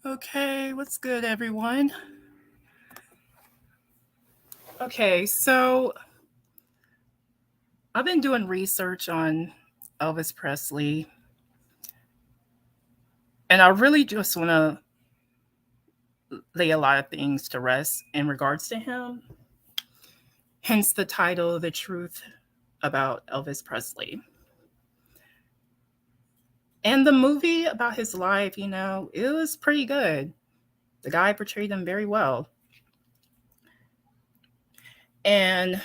Okay, what's good, everyone? Okay, so I've been doing research on Elvis Presley, and I really just want to lay a lot of things to rest in regards to him, hence the title, The Truth About Elvis Presley. And the movie about his life, it was pretty good. The guy portrayed him very well. And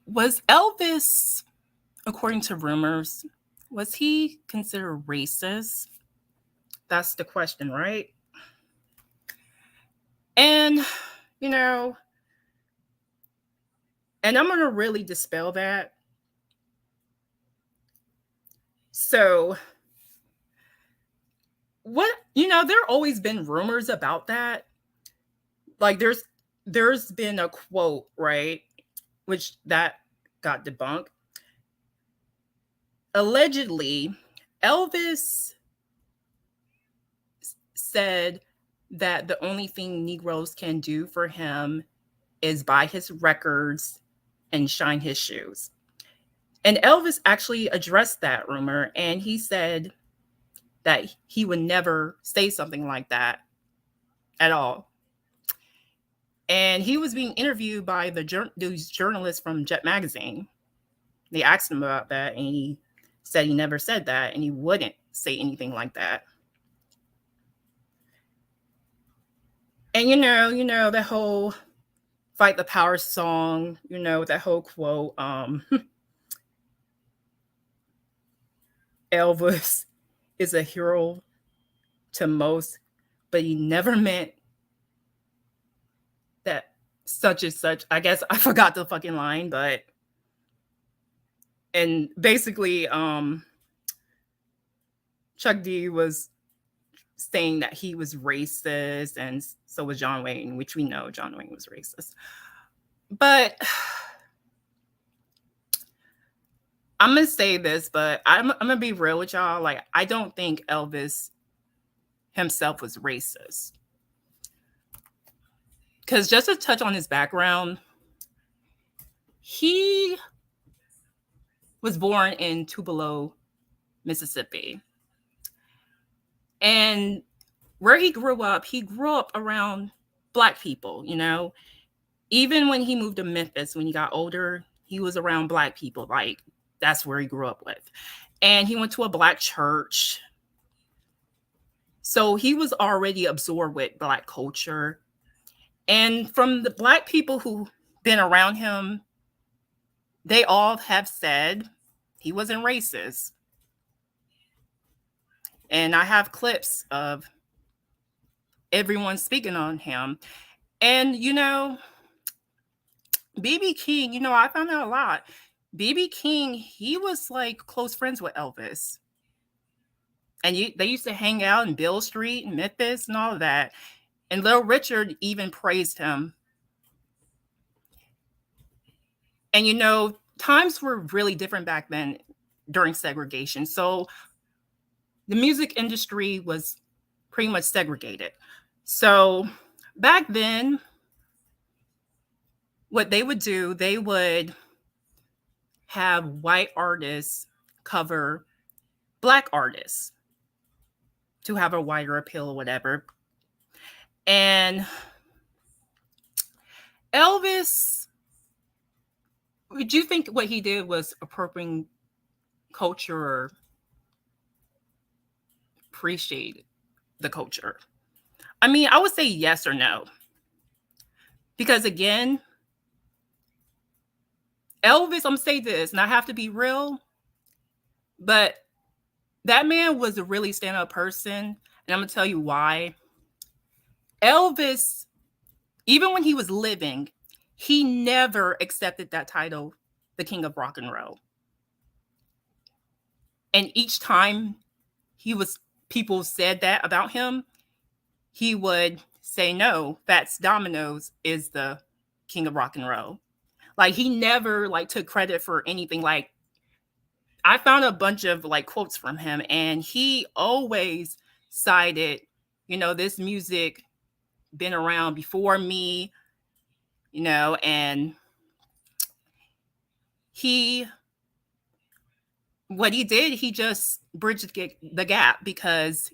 was Elvis, according to rumors, was he considered racist? That's the question, right? And, you know, and I'm going to really dispel that. So, there always been rumors about that. Like there's been a quote, right? Which that got debunked. Allegedly, Elvis said that the only thing Negroes can do for him is buy his records and shine his shoes. And Elvis actually addressed that rumor, and he said that he would never say something like that at all. And he was being interviewed by these journalists from Jet Magazine. They asked him about that, and he said he never said that, and he wouldn't say anything like that. And that whole Fight the Power song, that whole quote, Elvis is a hero to most, but he never meant that such and such. I guess I forgot the fucking line, but and basically Chuck D was saying that he was racist, and so was John Wayne, which we know John Wayne was racist. But I'm gonna say this, but I'm gonna be real with y'all. Like, I don't think Elvis himself was racist. Because just to touch on his background, he was born in Tupelo, Mississippi. And where he grew up around Black people, Even when he moved to Memphis, when he got older, he was around Black people. Like, that's where he grew up with. And he went to a Black church. So he was already absorbed with Black culture. And from the Black people who've been around him, they all have said he wasn't racist. And I have clips of everyone speaking on him. And, B.B. King, I found out a lot. B.B. King, he was like close friends with Elvis. And they used to hang out in Beale Street and Memphis and all of that. And Little Richard even praised him. And, times were really different back then during segregation. So the music industry was pretty much segregated. So back then, what they would do, they would have white artists cover Black artists to have a wider appeal or whatever. And Elvis, would you think what he did was appropriating culture or appreciate the culture? I mean, I would say yes or no. Because again, Elvis, I'm going to say this, and I have to be real, but that man was a really stand-up person, and I'm going to tell you why. Elvis, even when he was living, he never accepted that title, the King of Rock and Roll. And each time people said that about him, he would say, no, Fats Domino's is the King of Rock and Roll. Like, he never took credit for anything. Like, I found a bunch of like quotes from him, and he always cited, this music been around before me, and he what he did, he just bridged the gap because,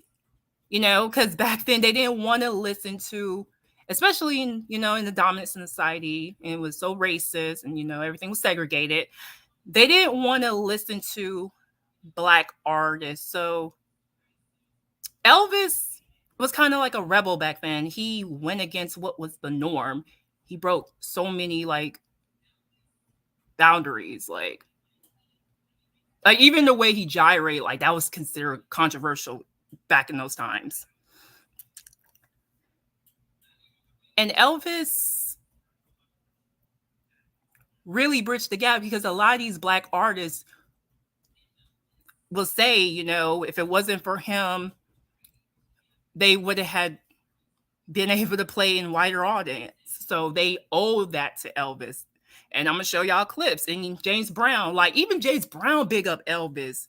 because back then they didn't want to listen to, especially in the dominant society, and it was so racist, and everything was segregated. They didn't want to listen to Black artists. So Elvis was kind of like a rebel back then. He went against what was the norm. He broke so many like boundaries, like even the way he gyrate, like that was considered controversial back in those times. And Elvis really bridged the gap because a lot of these Black artists will say, if it wasn't for him, they would have had been able to play in wider audience. So they owe that to Elvis. And I'm gonna show y'all clips. And James Brown, like even James Brown big up Elvis.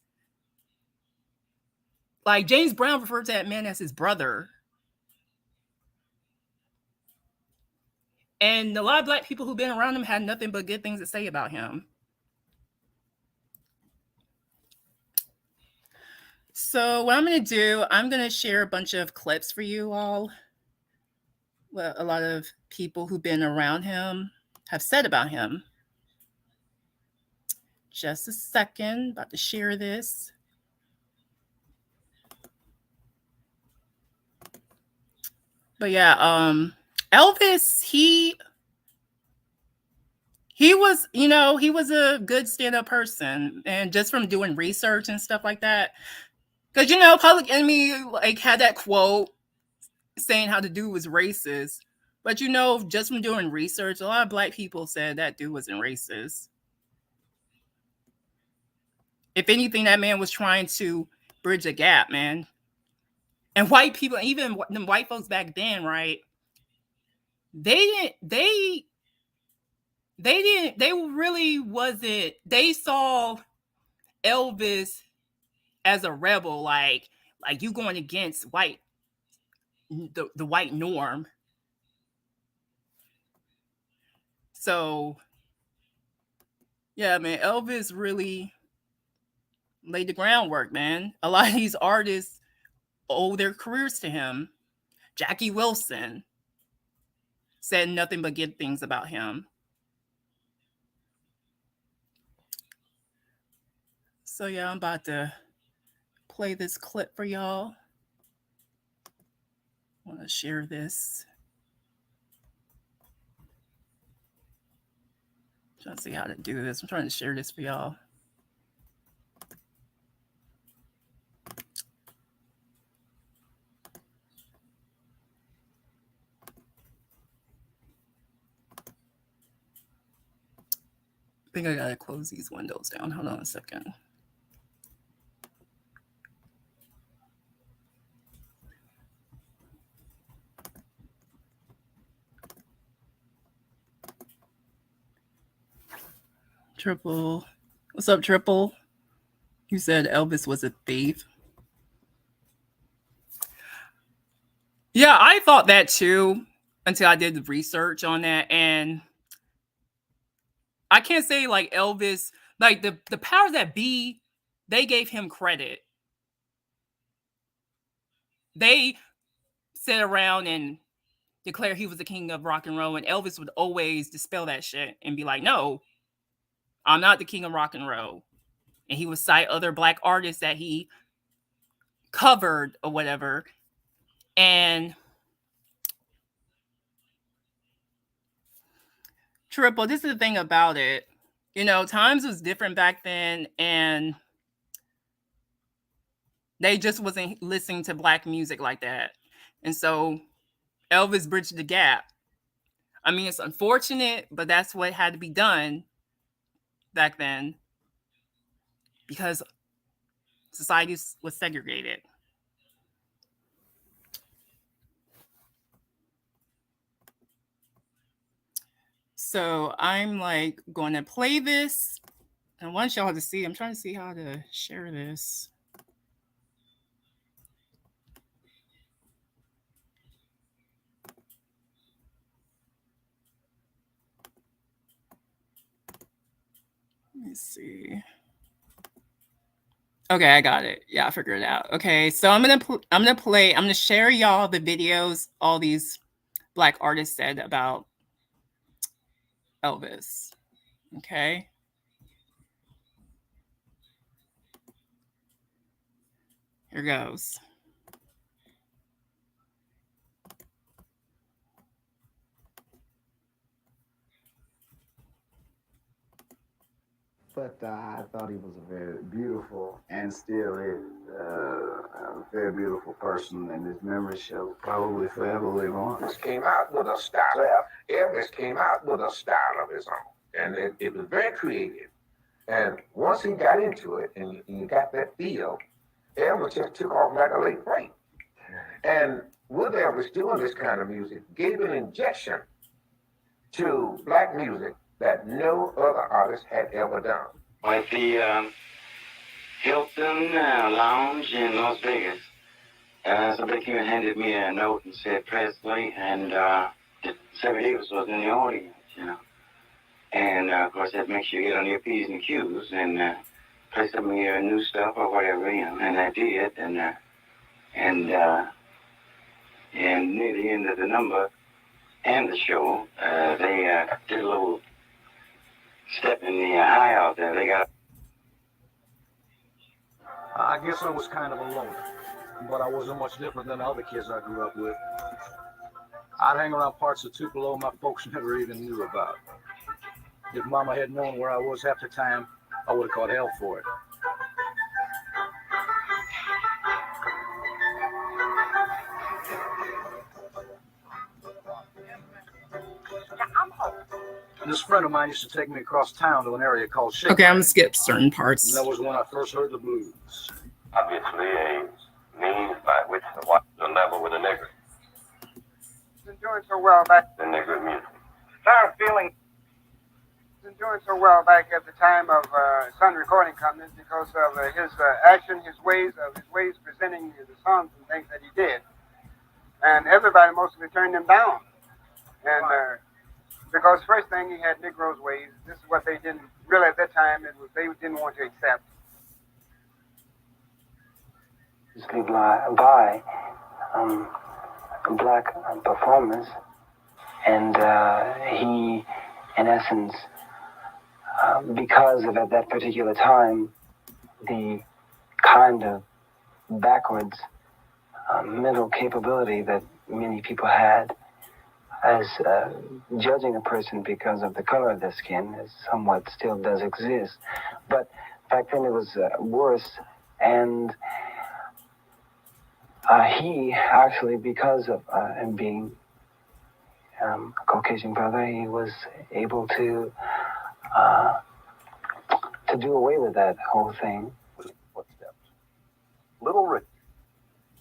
Like James Brown referred to that man as his brother. And a lot of Black people who've been around him had nothing but good things to say about him. So what I'm gonna do, I'm gonna share a bunch of clips for you all. What a lot of people who've been around him have said about him. Just a second, about to share this. But yeah, Elvis, he was, he was a good stand-up person, and just from doing research and stuff like that, because Public Enemy like had that quote saying how the dude was racist, but just from doing research, a lot of Black people said that dude wasn't racist. If anything, that man was trying to bridge a gap, man. And white people, even the white folks back then, right? They really wasn't. They saw Elvis as a rebel, like you going against the white norm. So yeah, man, Elvis really laid the groundwork, man. A lot of these artists owe their careers to him. Jackie Wilson said nothing but good things about him. So yeah, I'm about to play this clip for y'all. I want to share this. I'm trying to see how to do this. I'm trying to share this for y'all. I think I gotta close these windows down. Hold on a second. Triple. What's up, Triple? You said Elvis was a thief. Yeah, I thought that too until I did the research on that. And I can't say like Elvis, like the powers that be, they gave him credit. They sat around and declared he was the king of rock and roll, and Elvis would always dispel that shit and be like, no, I'm not the king of rock and roll. And he would cite other Black artists that he covered or whatever. And Triple, this is the thing about it. Times was different back then, and they just wasn't listening to Black music like that. And so Elvis bridged the gap. I mean, it's unfortunate, but that's what had to be done back then because society was segregated. So I'm like going to play this. I want y'all to see. I'm trying to see how to share this. Let me see. Okay, I got it. Yeah, I figured it out. Okay, so I'm gonna share y'all the videos all these Black artists said about Elvis. Okay. Here goes. But I thought he was a very beautiful and still is a very beautiful person, and his memory shall probably forever live on. Elvis came out with a style. Elvis came out with a style of his own, and it was very creative. And once he got into it, and you got that feel, Elvis just took off like a late freight. And with Elvis doing this kind of music, gave an injection to black music that no other artist had ever done. At the Hilton Lounge in Las Vegas, somebody came and handed me a note and said Presley, and Sammy Davis was in the audience, you know. And of course, that makes you get on your P's and Q's and play some of your new stuff or whatever, you know. And I did, and near the end of the number and the show, they did a little step in the high out there. They got. I guess I was kind of a loner, but I wasn't much different than the other kids I grew up with. I'd hang around parts of Tupelo my folks never even knew about. If Mama had known where I was half the time, I would have caught hell for it. This friend of mine used to take me across town to an area called Shake. Okay, I'm gonna skip certain parts. And that was when I first heard the blues. Obviously, a means by which the level with a nigger. Been doing so well back. The nigger music. Start feeling. Been doing so well back at the time of Sun Recording Company because of his action, his ways presenting the songs and things that he did, and everybody mostly turned him down. And because first thing he had Negroes' ways. This is what they didn't really at that time. They didn't want to accept. By black performers, and he, in essence, because of at that particular time the kind of backwards mental capability that many people had as judging a person because of the color of their skin is somewhat still does exist, but back then it was worse. And he actually, because of him being a Caucasian brother, he was able to do away with that whole thing. Footsteps. Little Ricky.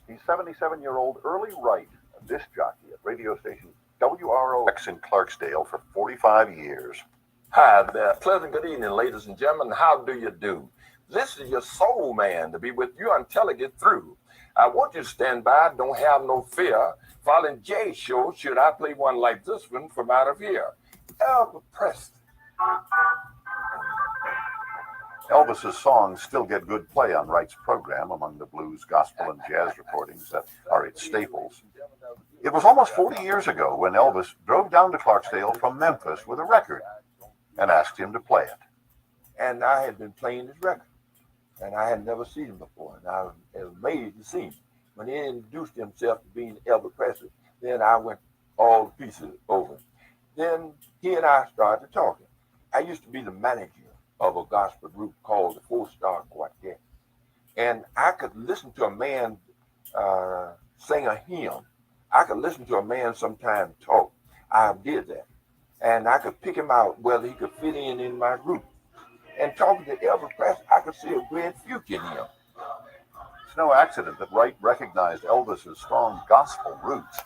He's 77-year-old Early Wright, a disc jockey at radio station WROX in Clarksdale for 45 years. Hi there. Pleasant good evening, ladies and gentlemen. How do you do? This is your soul man to be with you until I get through. I want you to stand by. Don't have no fear. Following Jay's show, should I play one like this one from out of here? Elvis Presley. Elvis's songs still get good play on Wright's program among the blues, gospel, and jazz recordings that are its staples. It was almost 40 years ago when Elvis drove down to Clarksdale from Memphis with a record and asked him to play it. And I had been playing his record, and I had never seen him before, and I was amazed to see him. When he introduced himself to being Elvis Presley, then I went all the pieces over. Then he and I started talking. I used to be the manager of a gospel group called the 4-Star Quartet, and I could listen to a man sing a hymn. I could listen to a man sometime talk. I did that. And I could pick him out whether he could fit in my group. And talking to Elvis Presley, I could see a great future in him. It's no accident that Wright recognized Elvis's strong gospel roots.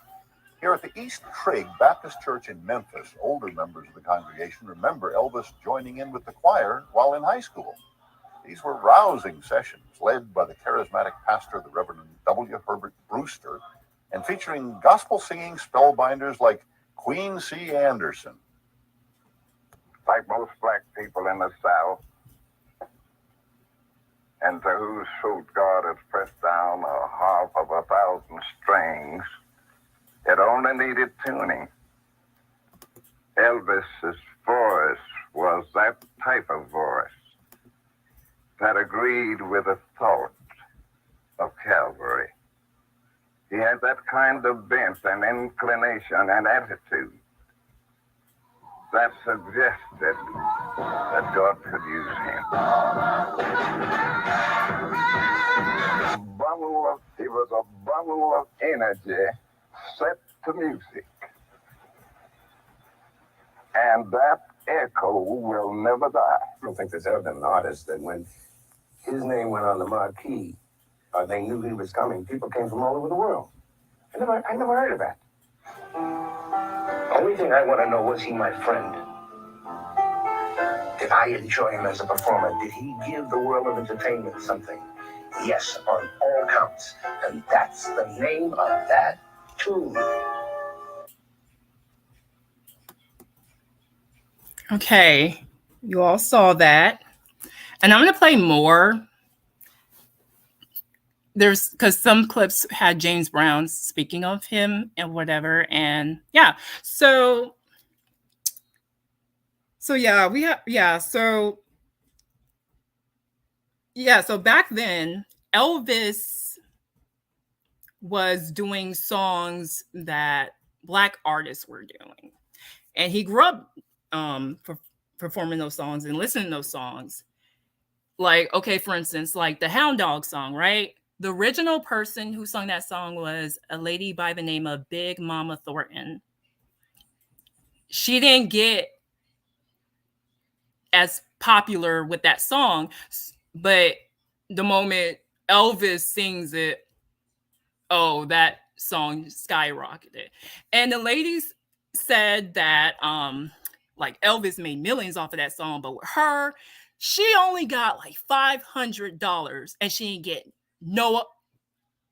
Here at the East Trigg Baptist Church in Memphis, older members of the congregation remember Elvis joining in with the choir while in high school. These were rousing sessions led by the charismatic pastor, the Reverend W. Herbert Brewster, and featuring gospel-singing spellbinders like Queen C. Anderson. Like most black people in the South, and to whose throat God has pressed down a harp of 1,000 strings, it only needed tuning. Elvis's voice was that type of voice that agreed with the thought of Calvary. He had that kind of bent and inclination and attitude that suggested that God could use him. He was a bundle of energy set to music. And that echo will never die. I don't think there's ever been an artist that when his name went on the marquee, they knew he was coming. People came from all over the world. I never heard of that. The only thing I want to know, was he my friend? Did I enjoy him as a performer? Did he give the world of entertainment something? Yes, on all counts. And that's the name of that tune. Okay, you all saw that. And I'm going to play more. There's because some clips had James Brown speaking of him and whatever. And yeah, so yeah, we have, yeah, so back then, Elvis was doing songs that Black artists were doing. And he grew up performing those songs and listening to those songs. Like, okay, for instance, like the Hound Dog song, right? The original person who sung that song was a lady by the name of Big Mama Thornton. She didn't get as popular with that song, but the moment Elvis sings it, oh, that song skyrocketed. And the ladies said that like Elvis made millions off of that song, but with her, she only got like $500 and she didn't get no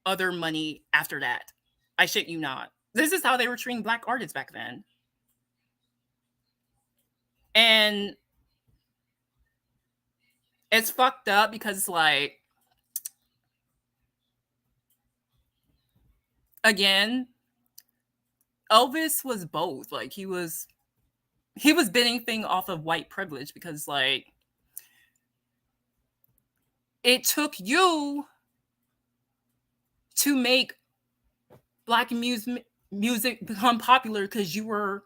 other money after that. I shit you not. This is how they were treating Black artists back then. And it's fucked up because, like, again, Elvis was both. Like, he was benefiting off of white privilege because, like, it took you to make Black music become popular because you were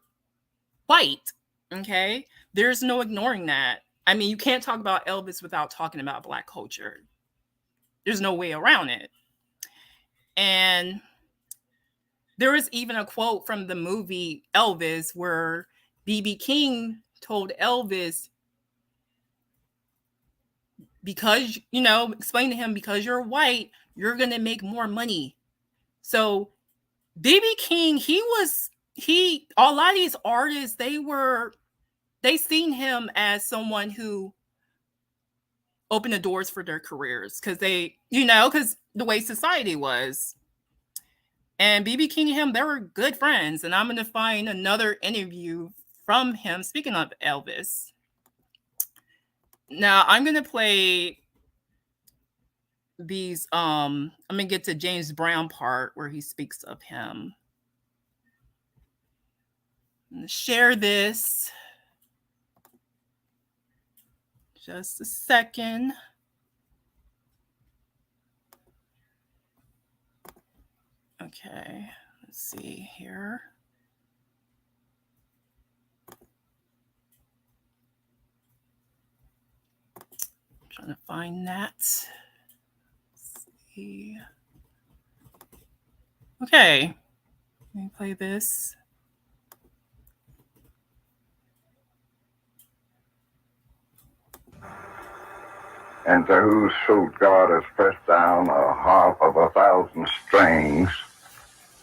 white. Okay? There's no ignoring that. I mean, you can't talk about Elvis without talking about Black culture. There's no way around it. And there was even a quote from the movie Elvis where B.B. King told Elvis, because, you know, explain to him, because you're white, you're going to make more money. So B.B. King, a lot of these artists, they seen him as someone who opened the doors for their careers because because the way society was. And B.B. King and him, they were good friends. And I'm going to find another interview from him, speaking of Elvis. Now, I'm going to play these, I'm going to get to James Brown part where he speaks of him. I'm going to share this. Just a second. Okay, let's see here. I'm trying to find that. Let's see. Okay, let me play this. And to whose throat God has pressed down a harp of 1,000 strings,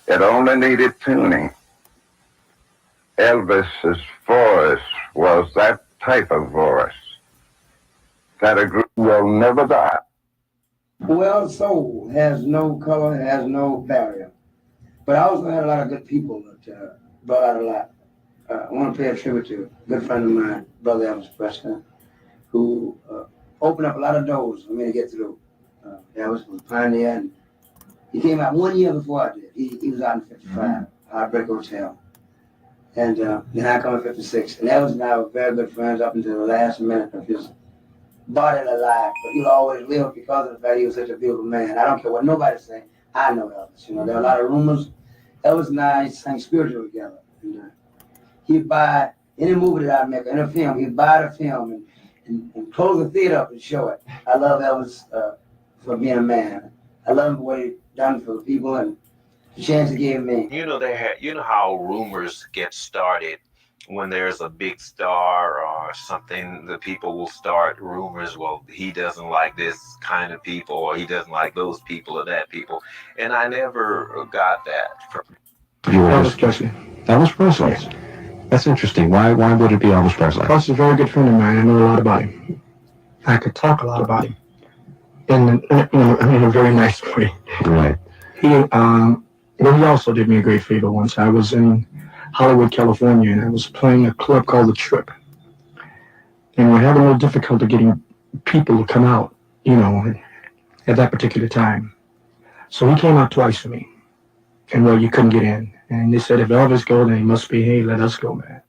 It only needed tuning. Elvis's voice was that type of voice that a group will never die. Well, soul has no color, has no barrier. But I also had a lot of good people that brought out a lot. I want to pay a tribute to a good friend of mine, Brother Elvis Presley, who opened up a lot of doors for me to get through. Elvis was a pioneer, and he came out 1 year before I did. He was out in 55, Heartbreak Hotel. And then I come in 56. And Elvis and I were very good friends up until the last minute of his body alive. But he'll always live because of the fact he was such a beautiful man. I don't care what nobody's saying. I know Elvis. You know, there are a lot of rumors. Elvis and I sang spiritual together. And he'd buy any movie that I make, any film, he'd buy the film and close the theater up and show it. I love Elvis for being a man. I love him for what he done for the people and the chance he gave me. You know how rumors get started when there's a big star or something. The people will start rumors. Well, he doesn't like this kind of people, or he doesn't like those people or that people. And I never got that from Elvis Presley. Elvis Presley. That's interesting. Why would it be Elvis Presley? Elvis is a very good friend of mine. I know a lot about him. I could talk a lot about him in a very nice way. Right. He also did me a great favor once. I was in Hollywood, California, and I was playing a club called The Trip. And we're having a little difficulty getting people to come out, at that particular time. So he came out twice for me. And well, you couldn't get in. And they said, if Elvis goes, then he must be, hey, let us go, man.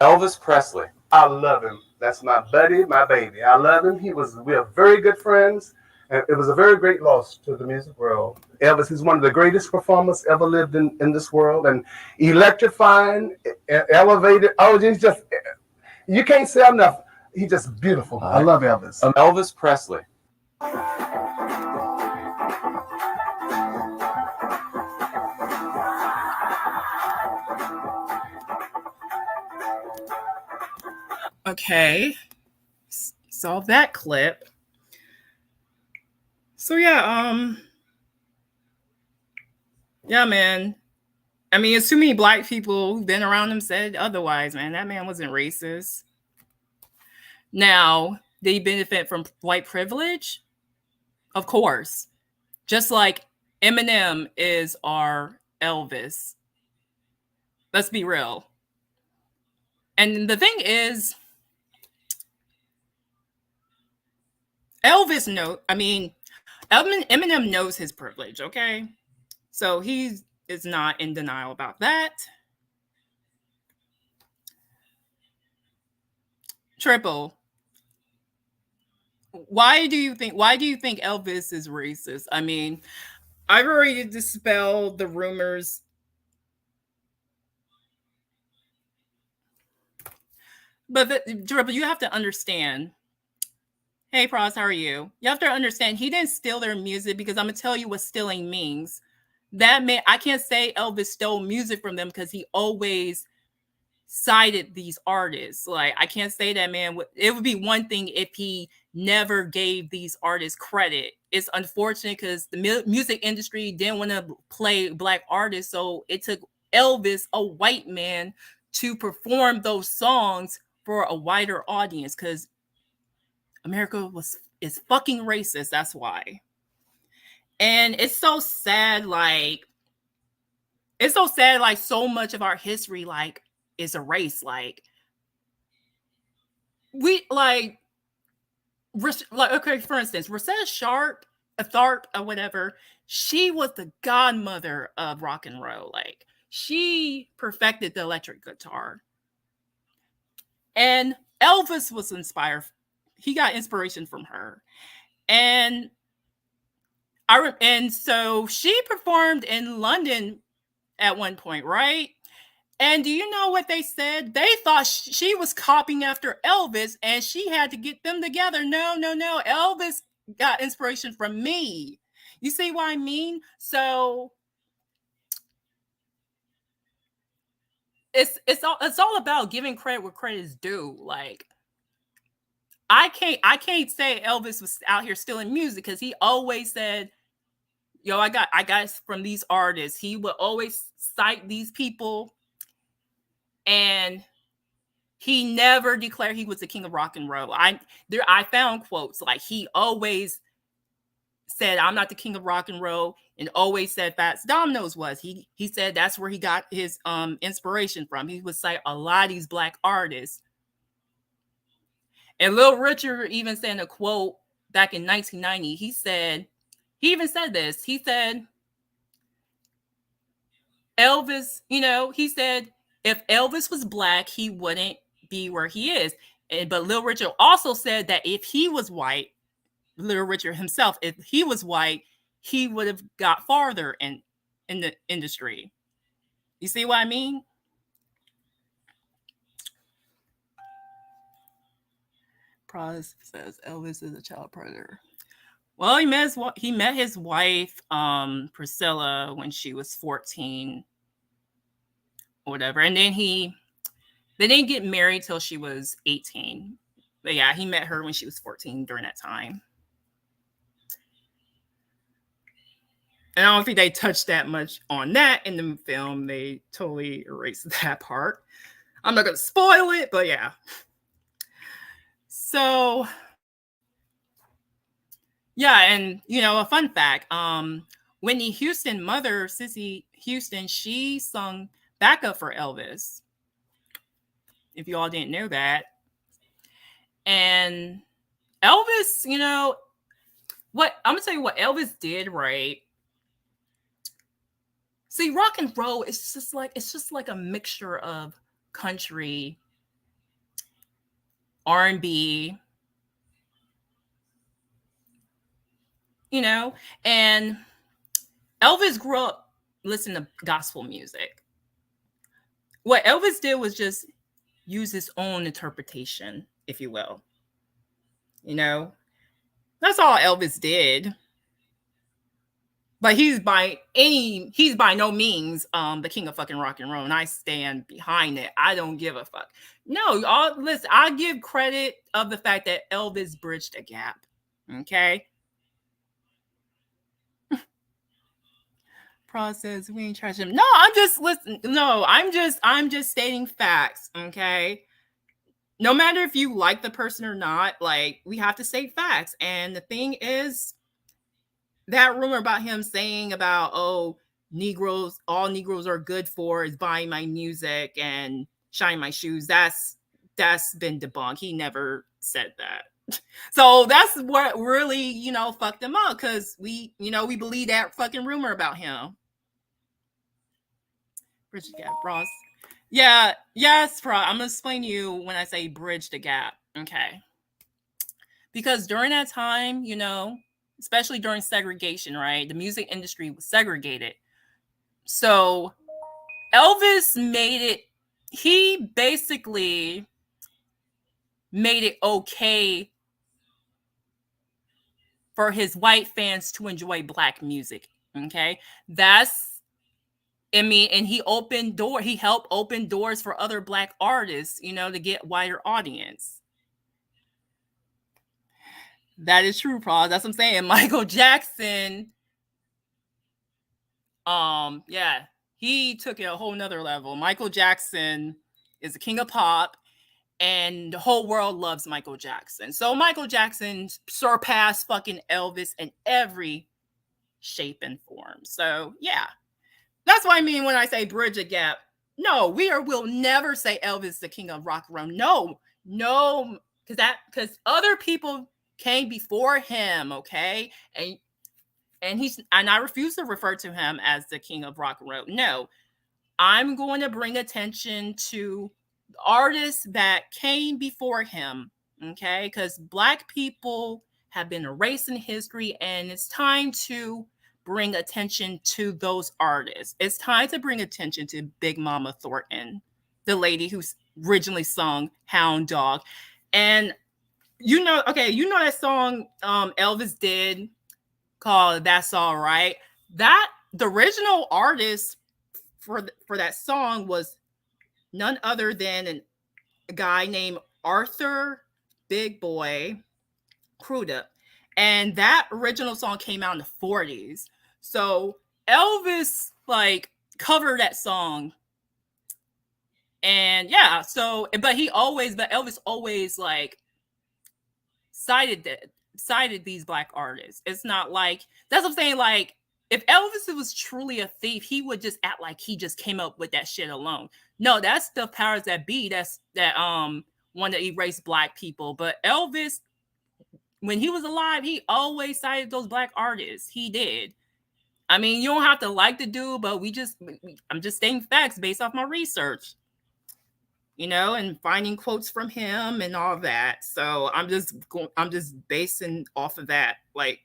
Elvis Presley. I love him. That's my buddy, my baby. I love him. We are very good friends. And it was a very great loss to the music world. Elvis is one of the greatest performers ever lived in this world, and electrifying, elevated. Oh, he's just, you can't say enough. He's just beautiful. I love Elvis. Elvis Presley. Okay. Saw that clip. So yeah, man. I mean, it's too many black people who've been around him said otherwise, man. That man wasn't racist. Now, did he benefit from white privilege? Of course. Just like Eminem is our Elvis. Let's be real. And the thing is, Eminem knows his privilege, okay? So he is not in denial about that. Triple, why do you think Elvis is racist? I mean, I've already dispelled the rumors. But Triple, you have to understand. Hey, Pros, how are you? You have to understand, he didn't steal their music, because I'm going to tell you what stealing means. That man, I can't say Elvis stole music from them because he always cited these artists. Like, I can't say that, man. It would be one thing if he never gave these artists credit. It's unfortunate because the music industry didn't want to play black artists, so it took Elvis, a white man, to perform those songs for a wider audience, because America is fucking racist. That's why. And it's so sad, like so much of our history, like, is erased. Like, okay, for instance, Rosetta Tharpe or whatever, she was the godmother of rock and roll. Like, she perfected the electric guitar. And Elvis was inspired. He got inspiration from her. And so she performed in London at one point, right? And do you know what they said? They thought she was copying after Elvis, and she had to get them together. No. Elvis got inspiration from me. You see what I mean? So it's all about giving credit where credit is due. Like, I can't say Elvis was out here stealing music, because he always said I got from these artists. He would always cite these people, and he never declared he was the king of rock and roll. I found quotes like he always said, "I'm not the king of rock and roll," and always said Fats Domino's was. He said that's where he got his inspiration from. He would cite a lot of these black artists. And Little Richard even said in a quote back in 1990, he even said this. He said, Elvis, he said, if Elvis was black, he wouldn't be where he is. But Little Richard also said that if he was white, Little Richard himself, if he was white, he would have got farther in the industry. You see what I mean? Pros says Elvis is a child predator. Well, he met his wife, Priscilla, when she was 14, or whatever, and then they didn't get married till she was 18. But yeah, he met her when she was 14 during that time. And I don't think they touched that much on that in the film. They totally erased that part. I'm not going to spoil it, but yeah. So, yeah, and, a fun fact, Whitney Houston, mother, Cissy Houston, she sung backup for Elvis. If you all didn't know that. And Elvis, I'm going to tell you what Elvis did right. See, rock and roll is just like a mixture of country, R&B, and Elvis grew up listening to gospel music. What Elvis did was just use his own interpretation, if you will. That's all Elvis did. But he's by no means the king of fucking rock and roll, and I stand behind it. I don't give a fuck. No, listen, I give credit of the fact that Elvis bridged a gap. Okay. Process, we ain't trashing him. No, I'm just stating facts. Okay. No matter if you like the person or not, like, we have to state facts. And the thing is, that rumor about him saying about, all Negroes are good for is buying my music and shining my shoes, that's been debunked. He never said that. So that's what really, fucked him up, because we believe that fucking rumor about him. Bridge the gap, Ross. Yeah, yes, I'm gonna explain to you when I say bridge the gap. Okay. Because during that time, especially during segregation, right? The music industry was segregated. So Elvis he basically made it okay for his white fans to enjoy black music. Okay. And he helped open doors for other black artists, to get wider audience. That is true, Paul. That's what I'm saying. Michael Jackson, he took it a whole nother level. Michael Jackson is the king of pop, and the whole world loves Michael Jackson. So Michael Jackson surpassed fucking Elvis in every shape and form. So yeah, that's what I mean when I say bridge a gap. No, will never say Elvis is the king of rock and roll. No, because other people came before him, okay? And I refuse to refer to him as the king of rock and roll. No, I'm going to bring attention to artists that came before him, okay? Because black people have been erased in history, and it's time to bring attention to those artists. It's time to bring attention to Big Mama Thornton, the lady who originally sung Hound Dog. And that song Elvis did called That's All Right. The original artist for that song was none other than a guy named Arthur Big Boy Crudup. And that original song came out in the 40s. So Elvis like covered that song. And yeah, so but Elvis always like cited these black artists. It's not like, that's what I'm saying, like if Elvis was truly a thief, he would just act like he just came up with that shit alone. No, that's the powers that be that want to erase black people. But Elvis, when he was alive, he always cited those black artists. He did. I mean, you don't have to like the dude, but I'm just stating facts based off my research, and finding quotes from him and all that. So I'm just basing off of that. Like,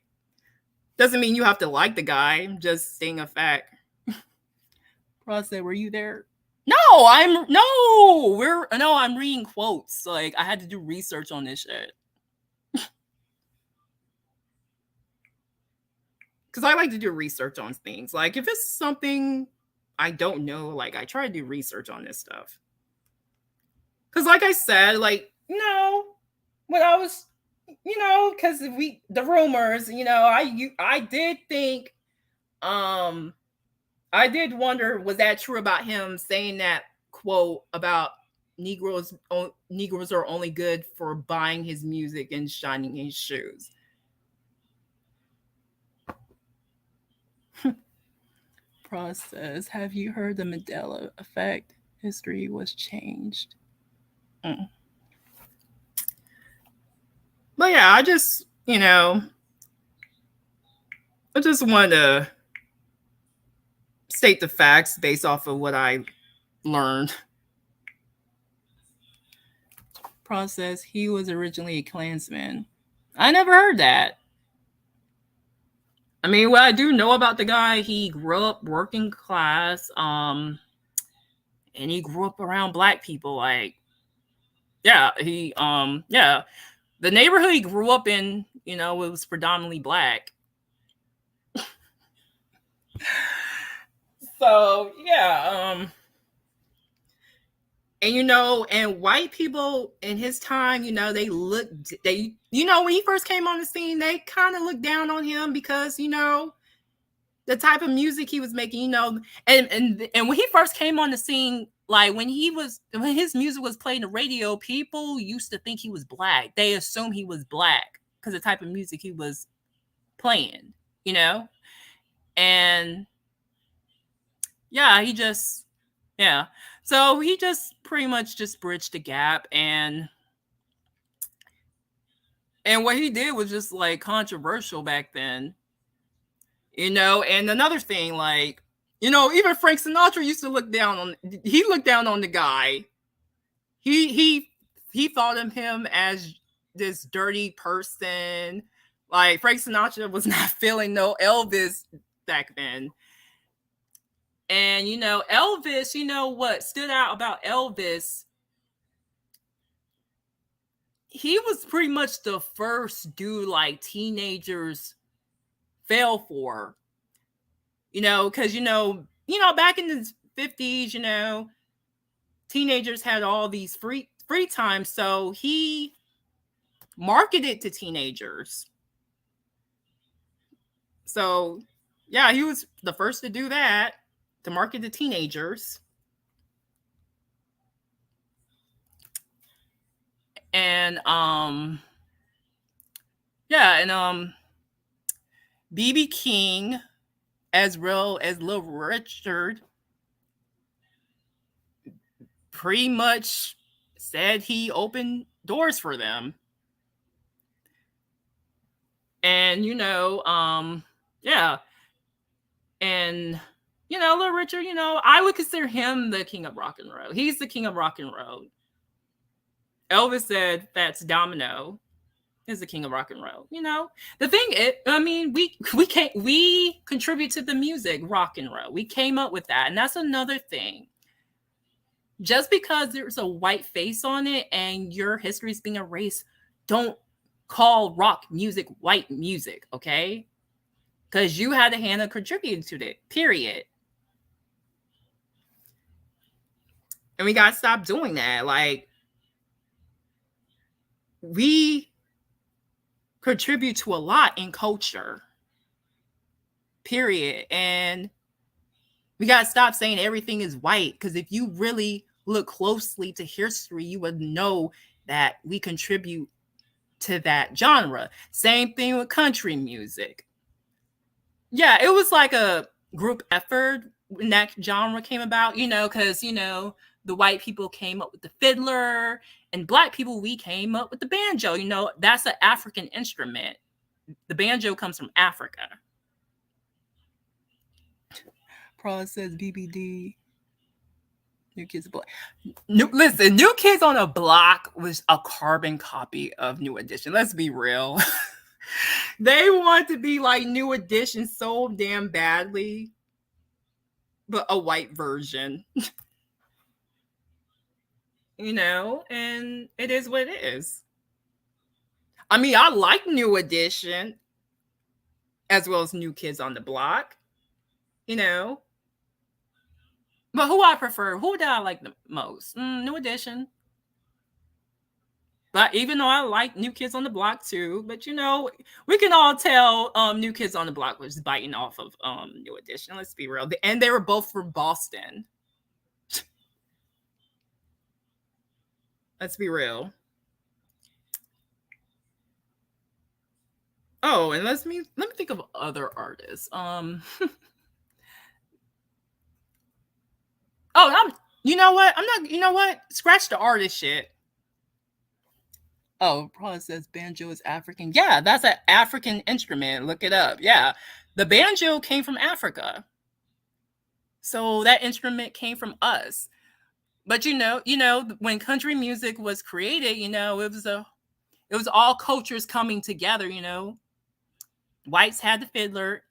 doesn't mean you have to like the guy. I'm just saying a fact. Process, were you there? No, I'm reading quotes. Like, I had to do research on this shit. Because I like to do research on things. Like, if it's something I don't know, like, I try to do research on this stuff. Because, like I said, like, when I was, because the rumors, I did think, I did wonder, was that true about him saying that quote about Negroes are only good for buying his music and shining his shoes. Process. Have you heard the Mandela effect? History was changed. But yeah, I just want to state the facts based off of what I learned. Process. He was originally a Klansman. I never heard that. I mean, what I do know about the guy, he grew up working class, and he grew up around black people. Like, yeah, the neighborhood he grew up in, it was predominantly black. So yeah, and and white people in his time, when he first came on the scene, they kind of looked down on him because the type of music he was making, and when he first came on the scene, like when his music was played on the radio, people used to think he was black. They assumed he was black because the type of music he was playing, and yeah, so he just pretty much just bridged the gap, and what he did was just like controversial back then, and another thing, like, even Frank Sinatra used to look down on the guy. He thought of him as this dirty person. Like, Frank Sinatra was not feeling no Elvis back then. And Elvis, what stood out about Elvis, he was pretty much the first dude like teenagers fell for. Because back in the 50s, teenagers had all these free time, so he marketed to teenagers. So yeah, he was the first to do that, to market to teenagers. And BB King, as well as Little Richard, pretty much said he opened doors for them. And yeah. And Little Richard, I would consider him the king of rock and roll. He's the king of rock and roll. Elvis said Fats Domino is the king of rock and roll. The thing is, I mean, we contribute to the music, rock and roll. We came up with that, and that's another thing. Just because there's a white face on it and your history is being erased, don't call rock music white music, okay? Because you had a hand in contributing to it, period. And we gotta stop doing that. Like, we contribute to a lot in culture. period. And we got to stop saying everything is white, because if you really look closely to history, you would know that we contribute to that genre. Same thing with country music. Yeah, it was like a group effort when that genre came about, because, the white people came up with the fiddler, and black people, we came up with the banjo. That's an African instrument. The banjo comes from Africa. Proz says BBD. New Kids on the Block. Listen, New Kids on the Block was a carbon copy of New Edition. Let's be real. They want to be like New Edition so damn badly, but a white version. And it is what it is. I mean, I like New Edition as well as New Kids on the Block, But who I prefer, who did I like the most? New Edition. But even though I like New Kids on the Block too, but we can all tell New Kids on the Block was biting off of New Edition. Let's be real. And they were both from Boston. Let's be real. Oh, and let me think of other artists. You know what? Scratch the artist shit. Oh, probably says banjo is African. Yeah, that's an African instrument. Look it up. Yeah, the banjo came from Africa. So that instrument came from us. But when country music was created, it was all cultures coming together. Whites had the fiddler,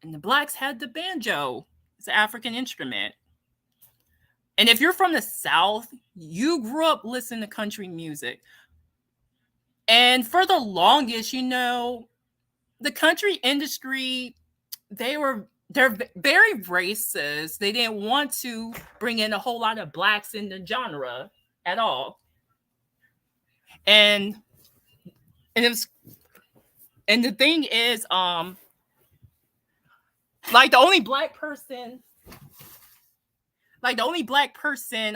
and the blacks had the banjo. It's an African instrument. And if you're from the South, you grew up listening to country music. And for the longest, the country industry, they're very racist. They didn't want to bring in a whole lot of blacks in the genre at all. And the thing is, like the only black person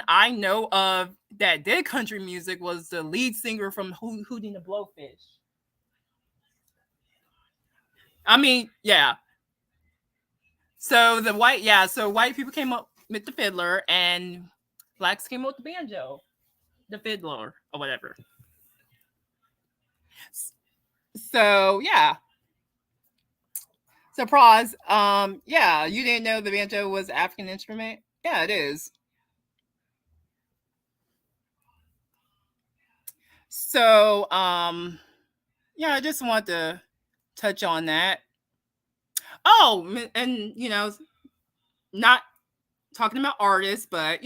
I know of that did country music was the lead singer from Hootie and the Blowfish. I mean, yeah. So white people came up with the fiddler, and blacks came up with the banjo, the fiddler, or whatever. So yeah. So Proz, you didn't know the banjo was an African instrument? Yeah, it is. So I just want to touch on that. Oh, and not talking about artists, but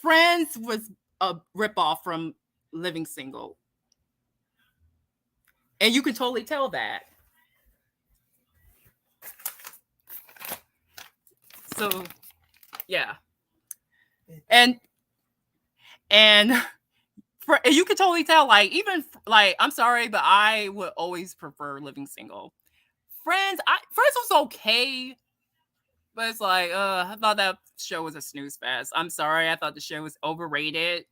Friends was a ripoff from Living Single. And you can totally tell that. So yeah. And you can totally tell, like, even like, I'm sorry, but I would always prefer Living Single. Friends was okay, but it's like, I thought that show was a snooze fest. I'm sorry, I thought the show was overrated.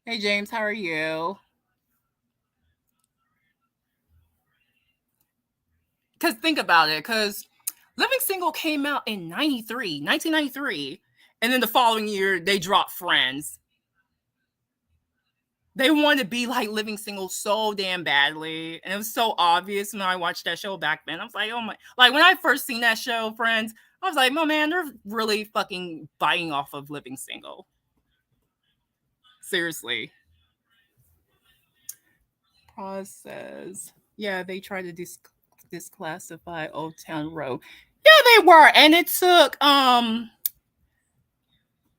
Hey James, how are you? Because think about it, because Living Single came out in 1993, and then the following year they dropped Friends. They wanted to be like Living Single so damn badly, and it was so obvious when I watched that show back then. I was like, oh my, like when I first seen that show, Friends, I was like, oh man, they're really fucking biting off of Living Single. Seriously. Proz says, yeah, they tried to disclassify Old Town Road. Yeah, they were, and it took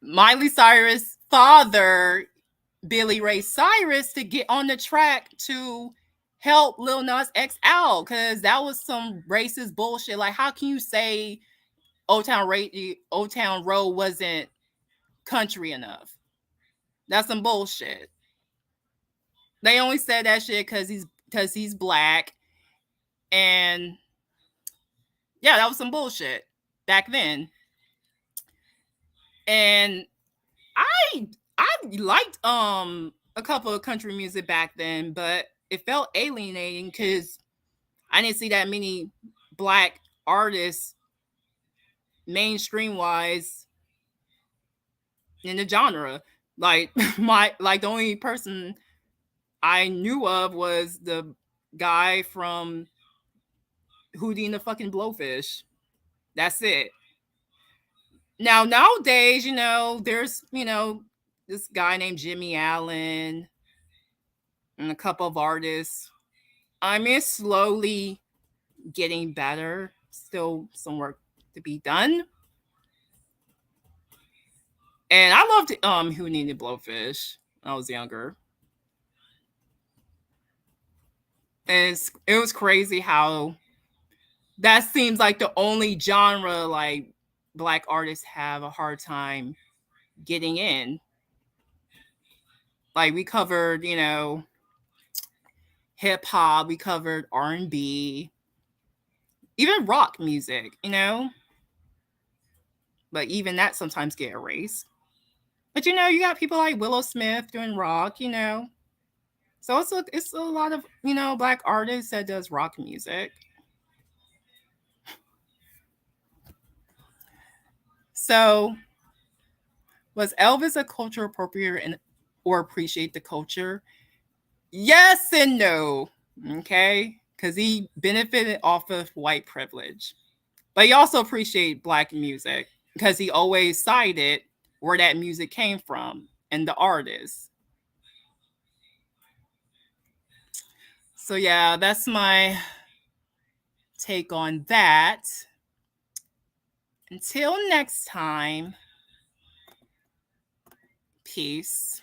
Miley Cyrus' father, Billy Ray Cyrus, to get on the track to help Lil Nas X out, because that was some racist bullshit. Like, how can you say Old Town Road wasn't country enough? That's some bullshit. They only said that shit because he's black, and Yeah, that was some bullshit back then. And I liked a couple of country music back then, but it felt alienating because I didn't see that many black artists mainstream wise in the genre. Like the only person I knew of was the guy from Hootie and the fucking Blowfish. That's it. Now nowadays, there's this guy named Jimmy Allen and a couple of artists. I mean, it's slowly getting better. Still some work to be done. And I loved Who Needed Blowfish when I was younger. And it was crazy how that seems like the only genre like black artists have a hard time getting in. Like we covered, hip hop, we covered R&B, even rock music. But even that sometimes get erased. But you got people like Willow Smith doing rock. So it's a lot of, black artists that does rock music. So was Elvis a culture appropriator or appreciate the culture? Yes and no. Okay? Because he benefited off of white privilege. But he also appreciated black music because he always cited where that music came from and the artist. So yeah, that's my take on that. Until next time, peace.